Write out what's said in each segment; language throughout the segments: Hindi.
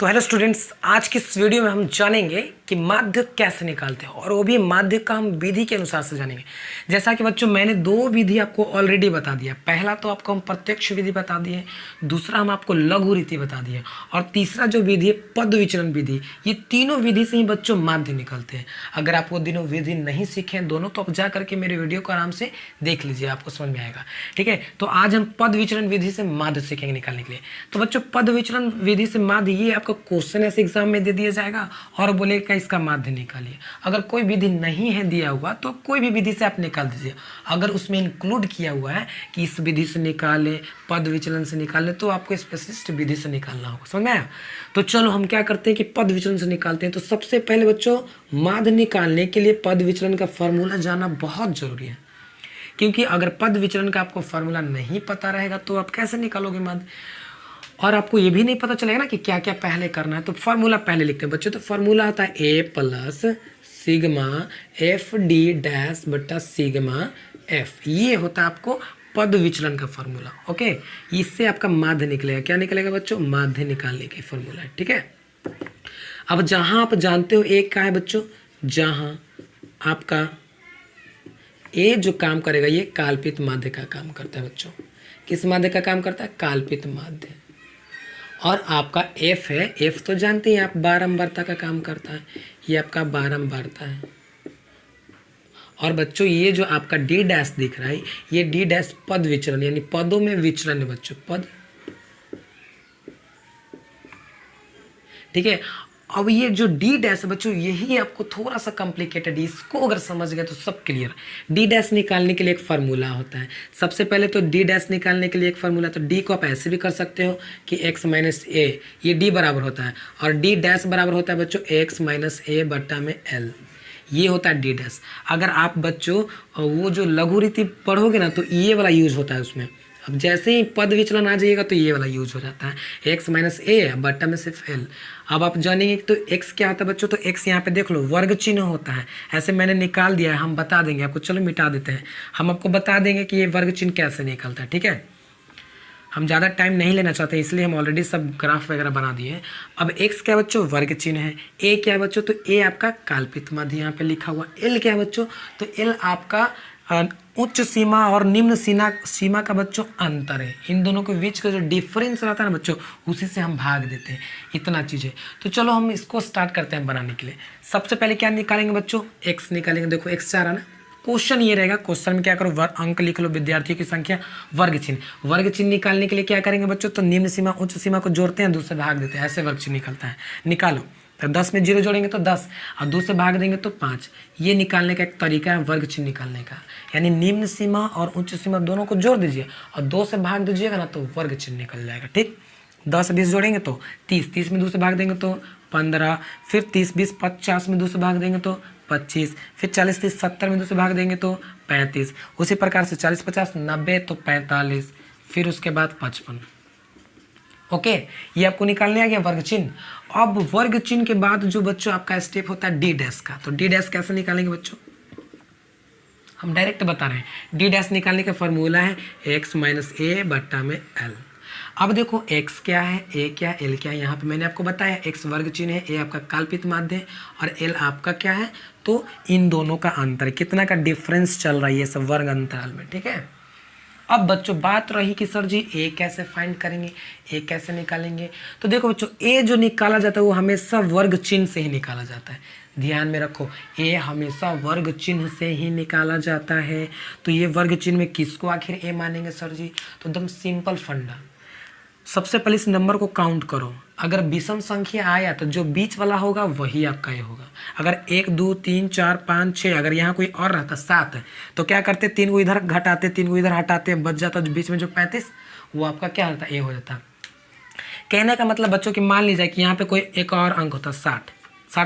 तो हेलो स्टूडेंट्स, आज की इस वीडियो में हम जानेंगे कि माध्य कैसे निकालते हैं और वो भी माध्य का हम विधि के अनुसार से जानेंगे। जैसा कि बच्चों मैंने दो विधि आपको ऑलरेडी बता दिया। पहला तो आपको हम प्रत्यक्ष विधि बता दिए, दूसरा हम आपको लघु रीति बता दिए और तीसरा जो विधि है पद विचलन विधि। ये तीनों विधि से ही बच्चों माध्य निकलते हैं। अगर आप वो तीनों विधि नहीं सीखे दोनों तो आप जा करके मेरे वीडियो को आराम से देख लीजिए, आपको समझ में आएगा। ठीक है, तो आज हम पद विचलन विधि से माध्य सीखेंगे निकालने के लिए। तो बच्चों पद विचलन विधि से माध्य ये आपको क्वेश्चन ऐसे एग्जाम में दे दिया जाएगा और बोलेगा इसका माध्य निकालिए। अगर कोई विधि नहीं है दिया हुआ तो कोई भी विधि से आप निकाल दीजिए। अगर उसमें इंक्लूड किया हुआ है कि इस विधि से निकाले, पद विचलन से निकाले, तो आपको स्पेशलिस्ट विधि से निकालना होगा। समझ में आया? तो चलो हम क्या करते हैं कि पद विचलन से निकालते हैं। तो सबसे पहले बच्चों माध्य निकालने के लिए पद विचलन का फॉर्मूला जानना बहुत जरूरी है, क्योंकि अगर पद विचलन का आपको फॉर्मूला नहीं पता रहेगा तो आप कैसे निकालोगे माध्य। और आपको ये भी नहीं पता चलेगा ना कि क्या क्या पहले करना है। तो फार्मूला पहले लिखते हैं बच्चों। तो फार्मूला होता है A plus sigma f d dash बट्टा सिग्मा एफ। ये होता है आपको पद विचलन का फार्मूला। ओके, इससे आपका माध्य निकलेगा। क्या निकलेगा बच्चों? माध्य निकालने की फार्मूला है। ठीक है, अब जहां आप जानते हो एक का है बच्चों, जहां आपका ए जो काम करेगा ये काल्पित माध्य का काम करता है बच्चों। किस माध्य का काम करता है? काल्पित माध्य। और आपका एफ है, एफ तो जानते हैं आप बारंबारता का काम करता है, ये आपका बारंबारता है। और बच्चों ये जो आपका डी डैश दिख रहा है ये डी डैश पद विचलन यानी पदों में विचलन है बच्चों, पद। ठीक है, अब ये जो डी डैश है बच्चों यही आपको थोड़ा सा कॉम्प्लिकेटेड है, इसको अगर समझ गए तो सब क्लियर। डी डैश निकालने के लिए एक फार्मूला होता है। सबसे पहले तो डी डैश निकालने के लिए एक फार्मूला, तो डी को आप ऐसे भी कर सकते हो कि एक्स माइनस ए, ये डी बराबर होता है और डी डैश बराबर होता है बच्चों एक्स माइनस ए बट्टा में एल। ये होता है डी डैश। अगर आप बच्चों वो जो लघु रीति पढ़ोगे ना तो ये वाला यूज होता है उसमें। अब जैसे ही पद विचलन आ जाइएगा तो ये वाला यूज हो जाता है एक्स माइनस ए बट्टा में सिर्फ एल। अब आप जानेंगे तो एक्स क्या होता है बच्चों, तो एक्स यहाँ पे देख लो वर्ग चिन्ह होता है। ऐसे मैंने निकाल दिया है, हम बता देंगे आपको। चलो मिटा देते हैं, हम आपको बता देंगे कि ये वर्ग चिन्ह कैसे निकलता है। ठीक है, हम ज़्यादा टाइम नहीं लेना चाहते इसलिए हम ऑलरेडी सब ग्राफ वगैरह बना दिए हैं। अब एक्स क्या बच्चों? वर्ग चिन्ह है। ए क्या है बच्चों? तो ए आपका काल्पित माध्य यहाँ पे लिखा हुआ। एल क्या है बच्चों? तो एल आपका उच्च सीमा और निम्न सीमा का बच्चों अंतर है। इन दोनों के बीच का जो डिफरेंस रहता है ना बच्चों उसी से हम भाग देते हैं, इतना चीज़ है। तो चलो हम इसको स्टार्ट करते हैं बनाने के लिए। सबसे पहले क्या निकालेंगे बच्चों? एक्स निकालेंगे। देखो एक्स चाह रहा ना, क्वेश्चन ये रहेगा। क्वेश्चन में क्या करो, अंक लिख लो, विद्यार्थियों की संख्या, वर्ग चिन्ह। वर्ग चिन्ह निकालने के लिए क्या करेंगे बच्चों? तो निम्न सीमा उच्च सीमा को जोड़ते हैं, 2 से भाग देते हैं, ऐसे वर्ग चिन्ह निकलता है। निकालो, तो 10 में 0 जोड़ेंगे तो 10 और 2 से भाग देंगे तो 5। ये निकालने का एक तरीका है वर्ग चिन्ह निकालने का, यानी निम्न सीमा और उच्च सीमा दोनों को जोड़ दीजिए और 2 से भाग दीजिएगा ना तो वर्ग चिन्ह निकल जाएगा। ठीक, 10 20 जोड़ेंगे तो 30, 30 में 2 से भाग देंगे तो 15, फिर 30 20 50 में 2 से भाग देंगे तो 25, फिर 40 30 70 में 2 से भाग देंगे तो 35। उसी प्रकार से 40 50 90 तो 45, फिर उसके बाद 55। ओके, ये आपको निकालने आ गया वर्ग चिन्ह। अब वर्ग चिन्ह के बाद जो बच्चों आपका स्टेप होता है डी डैश का, तो डी डैश कैसे निकालेंगे बच्चों? हम डायरेक्ट बता रहे हैं। डी डैश निकालने का फॉर्मूला है एक्स माइनस ए बट्टा में एल। अब देखो एक्स क्या है, ए क्या है, एल क्या है। यहाँ पे मैंने आपको बताया एक्स वर्ग चिन्ह है, ए आपका काल्पित माध्य है और एल आपका क्या है, तो इन दोनों का अंतर, कितना का डिफरेंस चल रहा है ये सब वर्ग अंतराल में। ठीक है, अब बच्चों बात रही कि सर जी ए कैसे फाइंड करेंगे, ए कैसे निकालेंगे। तो देखो बच्चों ए जो निकाला जाता है वो हमेशा वर्ग चिन्ह से ही निकाला जाता है। ध्यान में रखो, ए हमेशा वर्ग चिन्ह से ही निकाला जाता है। तो ये वर्ग चिन्ह में किसको आखिर ए मानेंगे सर जी? तो एकदम सिंपल फंडा, सबसे पहले इस नंबर को काउंट करो। अगर विषम संख्या आया तो जो बीच वाला होगा वही आपका ए होगा। अगर 1 2 3 4 5 6, अगर यहाँ कोई और रहता 7 है तो क्या करते? 3 को इधर घटाते, 3 को इधर हटाते, बच जाता जो बीच में जो 35, वो आपका क्या होता? ए हो जाता। कहने का मतलब बच्चों की मान लीजिए कि यहाँ पे कोई एक और अंक होता 60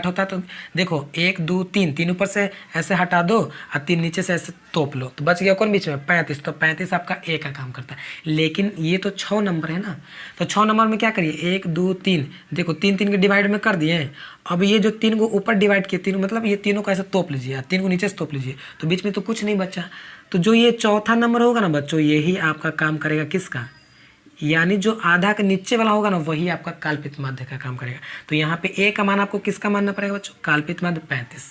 होता है तो देखो 1 2 3, 3 ऊपर से ऐसे हटा दो और 3 नीचे से ऐसे तोप लो तो बच गया कौन बीच में? 35। तो 35 आपका ए का काम करता है। लेकिन ये तो 6 नंबर है ना, तो 6 नंबर में क्या करिए? 1 2 3, देखो 3 3 के डिवाइड में कर दिए। अब ये जो 3 को ऊपर डिवाइड किए, 3 मतलब ये तीनों को ऐसे तोप लीजिए, 3 को नीचे से तोप लीजिए, तो बीच में तो कुछ नहीं बचा। तो जो ये चौथा नंबर होगा ना बच्चों, यही आपका काम करेगा किसका? यानी जो आधा के नीचे वाला होगा ना वही आपका काल्पित माध्य का काम करेगा। तो यहाँ पे ए का मान आपको किसका मानना पड़ेगा बच्चों? काल्पित माध्य 35।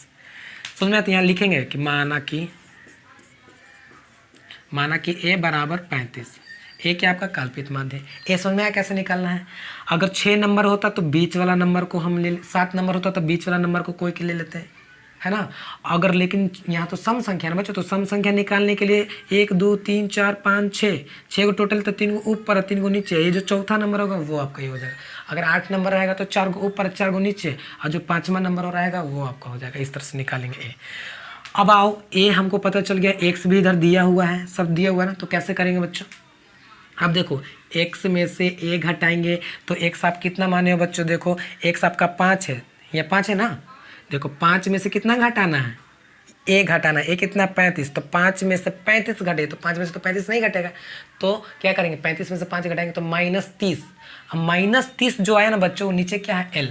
समझ में आता है? यहाँ लिखेंगे कि माना कि ए बराबर 35। ए क्या आपका काल्पित माध्य है। ए समझ में आया कैसे निकालना है? अगर 6 नंबर होता तो बीच वाला नंबर को हम 7 नंबर होता तो बीच वाला नंबर को कोई के ले लेते हैं, है ना। अगर लेकिन यहाँ तो सम संख्या है ना बच्चों, तो सम संख्या निकालने के लिए 1 2 3 4 5 6 को टोटल, तो 3 को ऊपर और 3 को नीचे। ये जो चौथा नंबर होगा वो आपका ये हो जाएगा। अगर 8 नंबर रहेगा तो 4 को ऊपर 4 को नीचे, और जो 5वां नंबर हो रहेगा वो आपका हो जाएगा। इस तरह से निकालेंगे ए। अब आओ, ए हमको पता चल गया, एक्स भी इधर दिया हुआ है, सब दिया हुआ है ना। तो कैसे करेंगे बच्चों? अब देखो x में से a घटाएंगे तो x आप कितना माने हो बच्चों? देखो x आपका 5 है, या 5 है ना। देखो 5 में से कितना घटाना है? a घटाना है। a कितना? 35। तो 5 में से 35 घटे, तो 5 में से तो 35 नहीं घटेगा। तो क्या करेंगे? 35 में से 5 घटाएंगे तो -30। अब -30 जो आया ना बच्चों, नीचे क्या है? l।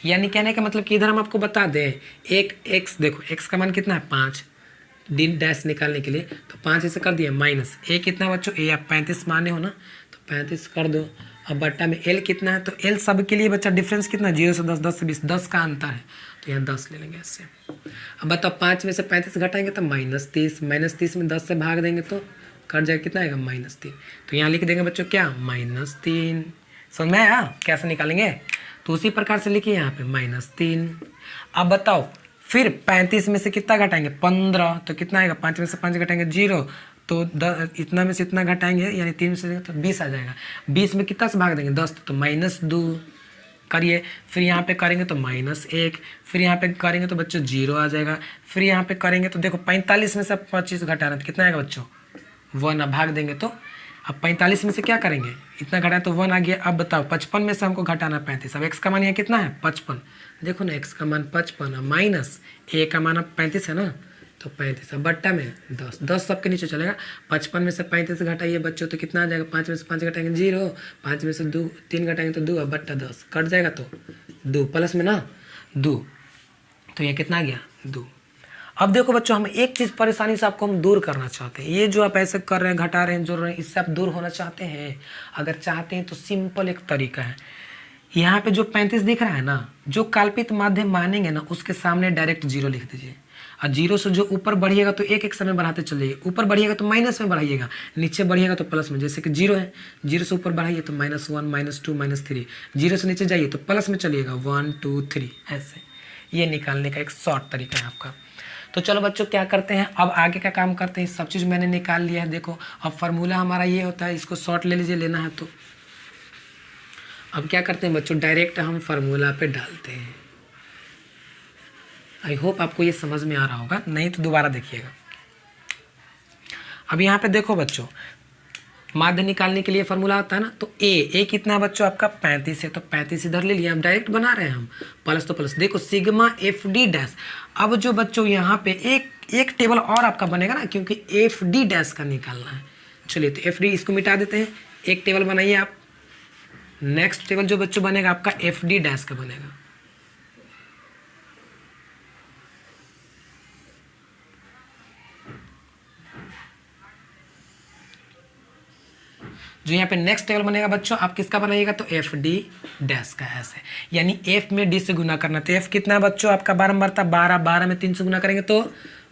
यानी कहने का मतलब कि इधर हम आपको बता दें, एक x, देखो x का मान कितना है? 5। डी डैश निकालने के लिए तो 5 ऐसे कर दिया, माइनस ए कितना बच्चों? ए आप 35 माने हो ना, तो 35 कर दो। अब बट्टा में एल कितना है? तो एल सब के लिए बच्चा डिफरेंस कितना? 0 से 10, 10 से 20, 10 का अंतर है, तो यहाँ 10 ले लेंगे ऐसे। अब बताओ 5 में से 35 घटाएंगे तो -30, -30 में 10 से भाग देंगे तो कट जाएगा, कितना आएगा? -3। तो यहाँ लिख देंगे बच्चों क्या? -3। समझ में आया कैसे निकालेंगे? तो उसी प्रकार से लिखिए यहाँ पे -3। अब बताओ फिर 35 में से कितना घटाएंगे? 15। तो कितना आएगा? 5 में से 5 घटाएंगे 0, तो इतना में से इतना घटाएंगे यानी 3 में से तो 20 आ जाएगा। 20 में कितना से भाग देंगे? 10, तो -2 करिए। फिर यहाँ पे करेंगे तो -1, फिर यहाँ पे करेंगे तो बच्चों 0 आ जाएगा। फिर यहाँ पे करेंगे तो देखो 45 में से 25 घटाना तो कितना आएगा बच्चों? 1। भाग देंगे तो अब 45 में से क्या करेंगे? इतना घटाया तो 1 आ गया। अब बताओ 55 में से हमको घटाना 35। अब x का मान यहाँ कितना है? 55। देखो ना x का मान 55 माइनस a का मान अब 35 है ना, तो 35। अब बट्टा में 10, 10 सबके नीचे चलेगा। 55 में से 35 घटाइए बच्चों तो कितना आ जाएगा? 5 में से 5 घटाएंगे 0, 5 में से 3 घटाएंगे तो 2, अब बट्टा 10 कट जाएगा तो 2 प्लस में ना 2, तो ये कितना आ गया? 2। अब देखो बच्चों, हम एक चीज़ परेशानी से आपको हम दूर करना चाहते हैं। ये जो आप ऐसे कर रहे हैं, घटा रहे हैं, जोड़ रहे हैं, इससे आप दूर होना चाहते हैं। अगर चाहते हैं तो सिंपल एक तरीका है। यहाँ पे जो 35 दिख रहा है ना, जो काल्पित माध्यम मानेंगे ना उसके सामने डायरेक्ट 0 लिख दीजिए। और 0 से जो ऊपर बढ़िएगा तो एक समय बढ़ाते चलिए। ऊपर बढ़िएगा तो माइनस में बढ़ाइएगा, नीचे बढ़िएगा तो प्लस में। जैसे कि 0 है, 0 से ऊपर बढ़ाइए तो -1, -2, -3। 0 से नीचे जाइए तो प्लस में चलिएगा 1 2 3 ऐसे। ये निकालने का एक शॉर्ट तरीका है आपका। तो चलो बच्चों क्या करते हैं, अब आगे का काम करते हैं। सब चीज़ मैंने निकाल लिया है। देखो अब फार्मूला हमारा ये होता है, इसको शॉर्ट ले लीजिए, लेना है तो। अब क्या करते हैं बच्चों, डायरेक्ट हम फार्मूला पे डालते हैं। आई होप आपको ये समझ में आ रहा होगा, नहीं तो दोबारा देखिएगा। अब यहाँ पे देखो बच्चों, माध्य निकालने के लिए फार्मूला होता है ना, तो ए कितना है बच्चों आपका? 35 है, तो 35 इधर ले लिया। हम डायरेक्ट बना रहे हैं हम, प्लस तो प्लस। देखो सिग्मा एफ डी डैश। अब जो बच्चों यहाँ पे एक टेबल और आपका बनेगा ना, क्योंकि एफ डी डैश का निकालना है। चलिए तो एफ डी इसको मिटा देते हैं, एक टेबल बनाइए आप। नेक्स्ट टेबल जो बच्चों बनेगा आपका एफ डी डैश का बनेगा। जो यहाँ पे नेक्स्ट टेबल बनेगा बच्चों, आप किसका बनाइएगा? तो एफ डी डैश का ऐसे। यानी एफ में डी से गुना करना, तो एफ कितना है बच्चों आपका? बारंबार था 12, 12 में 3 से गुना करेंगे तो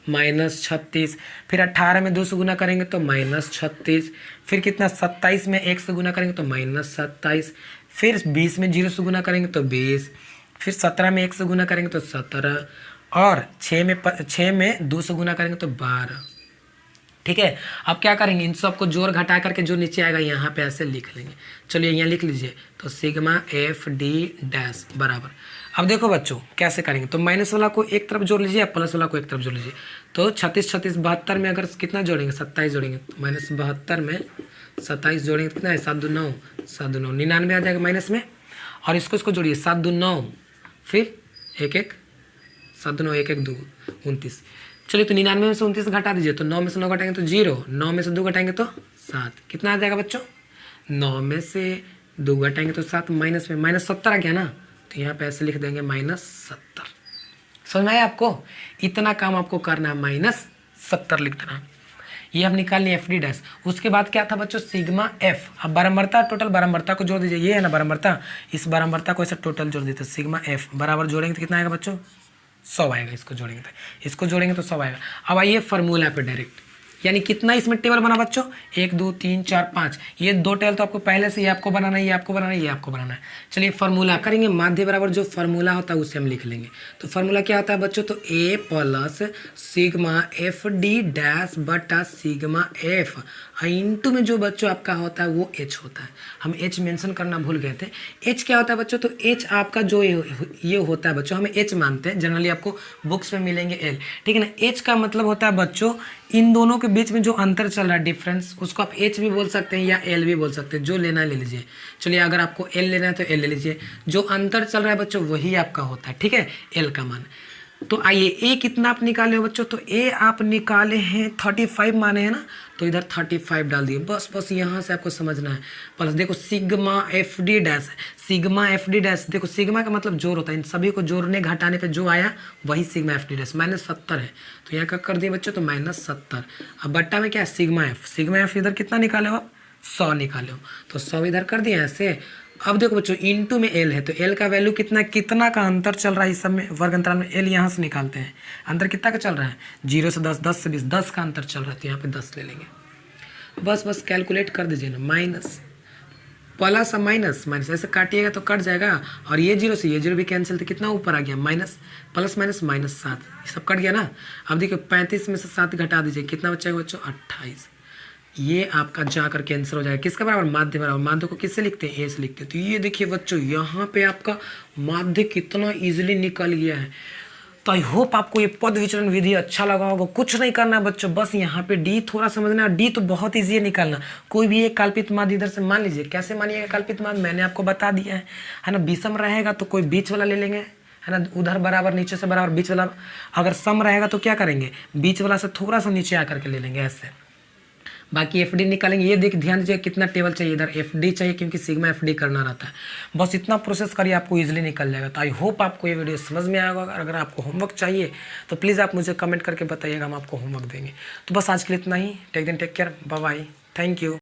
-36। फिर 18 में 2 से गुना करेंगे तो -36। फिर कितना? 27 में 1 से गुना करेंगे तो -27। फिर 20 में 0 से गुना करेंगे तो 20। फिर 17 में 1 से गुना करेंगे तो 17। और 6 में 2 से गुना करेंगे तो 12। ठीक है। अब क्या करेंगे, इन सबको जोड़ घटा करके जो नीचे आएगा यहाँ पे ऐसे लिख लेंगे। चलिए यहाँ लिख लीजिए, तो सिग्मा एफ डी डैश बराबर। अब देखो बच्चों कैसे करेंगे, तो माइनस वाला को एक तरफ जोड़ लीजिए, प्लस वाला को एक तरफ जोड़ लीजिए। तो 36 36 72 में अगर कितना जोड़ेंगे? 27 जोड़ेंगे। तो -72 में 27 जोड़ेंगे कितना है? 7 2 9, 7 2 9, 99 आ जाएगा माइनस में। और इसको जोड़िए, 7 2 9, फिर 1 1, 7 2 9 1 1 2 29। चलिए तो 99 में से 29 घटा दीजिए, तो 9 में से 9 घटाएंगे तो 0, 9 में से 2 घटाएंगे तो 7। कितना आ जाएगा बच्चों? 9 में से 2 घटाएंगे तो 7, माइनस में -70 आ गया ना, तो यहाँ पे ऐसे लिख देंगे -70। समझ में आया आपको? इतना काम आपको करना है, -70 लिख देना। ये हम निकाल लिए एफ डी डैश। उसके बाद क्या था बच्चों, सिग्मा एफ। अब बारंबारता, टोटल बारंबारता को जोड़ दीजिए, ये है ना बारंबारता, इस बारंबारता को ऐसा टोटल जोड़ देते सिग्मा एफ बराबर जोड़ेंगे तो कितना आएगा बच्चों, 100 आएगा। इसको जोड़ेंगे तो 100 आएगा। अब आइए फार्मूला पे डायरेक्ट, यानी कितना इसमें टेबल बना बच्चों, 1 2 3 4 5, ये 2 टेबल तो आपको पहले से ये आपको बनाना है, ये आपको बनाना है, ये आपको बनाना है। चलिए फार्मूला करेंगे, माध्य बराबर जो फार्मूला होता है उसे हम लिख लेंगे। तो फार्मूला क्या होता है बच्चों, तो A plus sigma f d dash बटा सिग्मा एफ इंटू में जो बच्चों आपका होता है वो एच होता है। हम एच मेंशन करना भूल गए थे। एच क्या होता है बच्चों, तो एच आपका जो ये होता है बच्चों, हमें एच मानते हैं, जनरली आपको बुक्स में मिलेंगे एल, ठीक है ना। एच का मतलब होता है बच्चों इन दोनों के बीच में जो अंतर चल रहा है, डिफरेंस, उसको आप एच भी बोल सकते हैं या एल भी बोल सकते हैं, जो लेना है ले लीजिए। चलिए अगर आपको एल लेना है तो एल ले लीजिए, जो अंतर चल रहा है बच्चों वही आपका होता है, ठीक है, एल का मान। तो आइए ए कितना आप निकाले हो बच्चों, तो ए आप निकाले हैं 35 माने हैं ना, तो इधर 35 डाल दिए। बस यहाँ से आपको समझना है। प्लस देखो sigma f d dash, sigma f d dash, देखो सिग्मा का मतलब जोड़ होता है, इन सभी को जोड़ने घटाने पे जो आया वही सिग्मा एफ डी डैश, -70 है तो यहाँ का कर दिए बच्चों, तो -70। अब बट्टा में क्या है, सिग्मा एफ इधर कितना निकाले हो आप, 100 निकाले हो, तो 100 इधर कर दिए ऐसे। अब देखो बच्चों इनटू में एल है, तो एल का वैल्यू कितना का अंतर चल रहा है इस सब में, वर्ग अंतराल में एल यहाँ से निकालते हैं, अंतर कितना का चल रहा है, 0 से 10, 10 से 20, 10 का अंतर चल रहा है, तो यहाँ पे 10 ले लेंगे। बस कैलकुलेट कर दीजिए ना, माइनस प्लस और माइनस ऐसे काटिएगा तो कट जाएगा, और ये 0 से ये 0 भी कैंसिल, तो कितना ऊपर आ गया, माइनस प्लस माइनस -7, ये सब कट गया ना। अब देखिए 35 में से 7 घटा दीजिए, कितना बचेगा बच्चों, 28। ये आपका जाकर कैंसिल हो जाएगा, किसका बराबर, माध्य बराबर। माध्य को किससे लिखते हैं, ए से लिखते हैं। तो ये देखिए बच्चों यहाँ पे आपका माध्य कितना इजीली निकल गया है। तो आई होप आपको ये पद विचरण विधि अच्छा लगा होगा। कुछ नहीं करना है बच्चों, बस यहाँ पे डी थोड़ा समझना है। डी तो बहुत ईजी है निकालना, कोई भी एक कल्पित माध्य इधर से मान लीजिए। कैसे मानिएगा कल्पित माध्य, मैंने आपको बता दिया है ना। विषम रहेगा तो कोई बीच वाला ले लेंगे, है ना, उधर बराबर नीचे से बराबर, बीच वाला अगर सम रहेगा तो क्या करेंगे, बीच वाला से थोड़ा सा नीचे आकर के ले लेंगे ऐसे। बाकी एफ डी निकालेंगे। ये देख ध्यान दीजिए कितना टेबल चाहिए, इधर एफ डी चाहिए क्योंकि सिग्मा एफ डी करना रहता है। बस इतना प्रोसेस करिए, आपको इजीली निकल जाएगा। तो आई होप आपको ये वीडियो समझ में आएगा। अगर आपको होमवर्क चाहिए तो प्लीज़ आप मुझे कमेंट करके बताइएगा, हम आपको होमवर्क देंगे। तो बस आज के लिए इतना ही। Take care, bye bye, thank you.